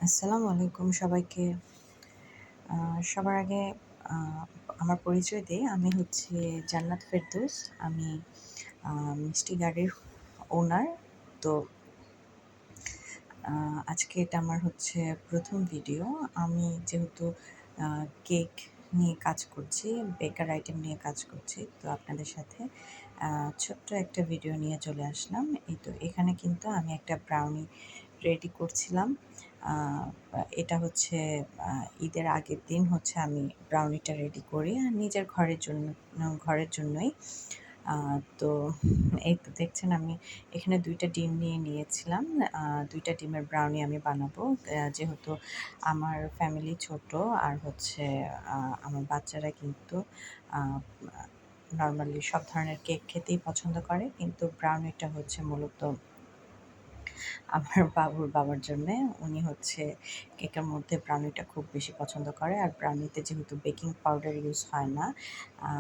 আসসালামু আলাইকুম সবাইকে। সবার আগে আ আমার পরিচয় দেই। আমি হচ্ছি জান্নাত ফেরদৌস। আমি মিষ্টি গাড়ির ওনার। তো আ আজকে এটা আমার হচ্ছে ১ম ভিডিও। আমি যেহেতু আ কেক নিয়ে কাজ করছি, বেকার আইটেম নিয়ে কাজ করছি। তো আপনাদের সাথে আ ছোট্ট একটা ভিডিও নিয়ে চলে আসলাম। এই তো এখানে কিন্তু আমি একটা ব্রাউনি রেডি করছিলাম। আ এটা হচ্ছে আ ঈদের আগের দিন হচ্ছে আমি ব্রাউনিটা রেডি করি আর নিজের ঘরের জন্যই। আ তো এই তো দেখছেন আমি এখানে ২ টা ডিম নিয়ে নিয়েছিলাম। ২ টা ডিমের ব্রাউনি আমি বানাবো। যেহেতু আমার ফ্যামিলি ছোট আর হচ্ছে আ আমার বাচ্চারা কিন্তু আ নরমালি সব ধরনের কেক খেতেই পছন্দ করে। কিন্তু ব্রাউনিটা হচ্ছে মূলত আমার বাবুর বাবার জন্যে। উনি হচ্ছে কেকের মধ্যে ব্রাউনিটা খুব বেশি পছন্দ করে। আর ব্রাউনিতে যেহেতু বেকিং পাউডার ইউজ হয় না, আ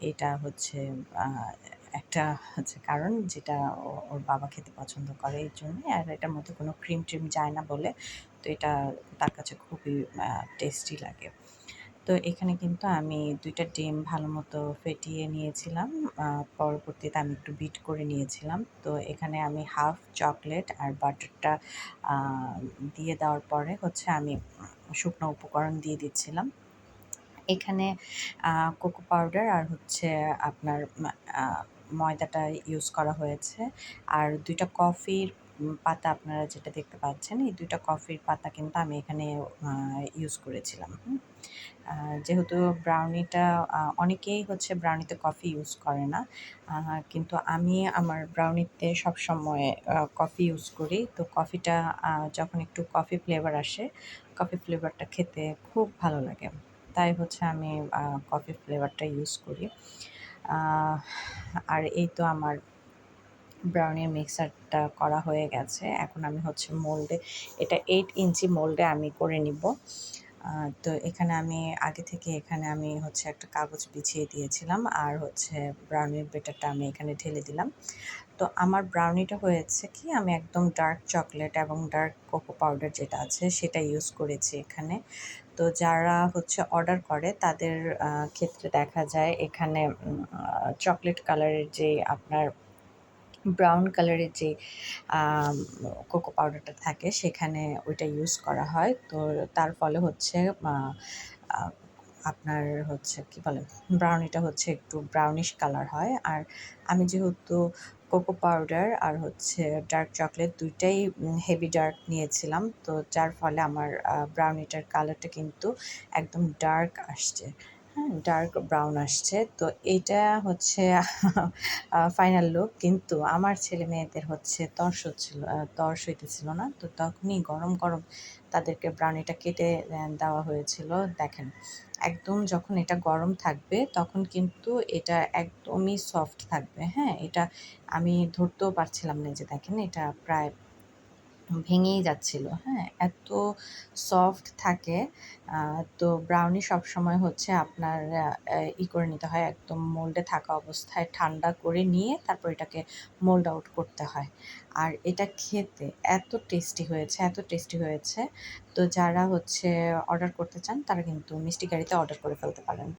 এটা হচ্ছে আ একটা হচ্ছে কারণ যেটা ওর বাবা খেতে পছন্দ করে এইজন্যে। আর এটার মধ্যে কোনো ক্রিম-ট্রিম যায় না বলে, তো এটা তার কাছে খুবই টেস্টি লাগে। তো এখানে কিন্তু আমি ২ টা ডিম ভালোমতো ফেটিয়ে নিয়েছিলাম। আ পরবর্তীতে আমি একটু বিট করে নিয়েছিলাম। তো এখানে আমি হাফ চকলেট আর বাটারটা আ দিয়ে দেওয়ার পরে হচ্ছে আমি শুকনো উপকরণ দিয়ে দিচ্ছিলাম। এখানে আ কোকো পাউডার আর হচ্ছে আপনার আ ময়দাটা ইউজ করা হয়েছে। আর ২ টা কফির পাতা আপনারা যেটা দেখতে পাচ্ছেন, এই ২ টা কফির পাতা কিন্তু আমি এখানে আ ইউজ করেছিলাম। আ যেহেতু ব্রাউনিটা অনেকেই হচ্ছে ব্রাউনিতে কফি ইউজ করে না। আ কিন্তু আমি আমার ব্রাউনিতে সবসময় কফি ইউজ করি। তো কফিটা যখন একটু কফি ফ্লেভার আসে, কফি ফ্লেভারটা খেতে খুব ভালো লাগে। তাই হচ্ছে আমি কফি ফ্লেভারটা ইউজ করি। আ আর এই তো আমার ব্রাউনির মিক্সারটা করা হয়ে গেছে। এখন আমি হচ্ছে মোল্ডে এটা ৮ ইঞ্চি মোল্ডে আমি করে নিবো। আ তো এখানে আমি আগে থেকে এখানে আমি হচ্ছে একটা কাগজ বিছিয়ে দিয়েছিলাম। আর হচ্ছে ব্রাউনির ব্যাটারটা আমি এখানে ঢেলে দিলাম। তো আমার ব্রাউনিটা হয়েছে কি আমি একদম ডার্ক চকোলেট এবং ডার্ক কোকো পাউডার যেটা আছে সেটা ইউজ করেছি এখানে। তো যারা হচ্ছে অর্ডার করে তাদের ক্ষেত্রে দেখা যায় এখানে চকোলেট কালারের যে আপনার ব্রাউন কালারের যে আম কোকো পাউডারটা থাকে সেখানে ওইটা ইউজ করা হয়। তো তার ফলে হচ্ছে আ আ আপনার হচ্ছে কি বলে? ব্রাউনিটা হচ্ছে একটু ব্রাউনিশ কালার হয়। আর আমি যেহেতু কোকো পাউডার আর হচ্ছে ডার্ক চকোলেট ২ টাই হেভি ডার্ক নিয়েছিলাম। তো যার ফলে আমার ব্রাউনিটার কালারটা কিন্তু একদম ডার্ক আসছে। হ্যাঁ? ডার্ক ব্রাউন আসছে। তো এইটা হচ্ছে ফাইনাল লুক। কিন্তু আমার ছেলেমেয়েদের হচ্ছে তর্স হইতেছিল না। তো তখনই গরম তাদেরকে ব্রাউনিটা কেটে দেওয়া হয়েছিল। দেখেন, একদম যখন এটা গরম থাকবে তখন কিন্তু এটা একদমই সফট থাকবে, হ্যাঁ? এটা আমি ধরতেও পারছিলাম না এই যে দেখেন এটা প্রায় ভেঙেই যাচ্ছিল, হ্যাঁ? এত সফট থাকে। আ তো ব্রাউনি সবসময় হচ্ছে আপনার করে নিতে হয় একদম মোল্ডে থাকা অবস্থায় ঠান্ডা করে নিয়ে তারপর এটাকে মোল্ড আউট করতে হয়। আর এটা খেতে এত টেস্টি হয়েছে। তো যারা হচ্ছে অর্ডার করতে চান তারা কিন্তু মিষ্টি গাড়িতে অর্ডার করে ফেলতে পারেন।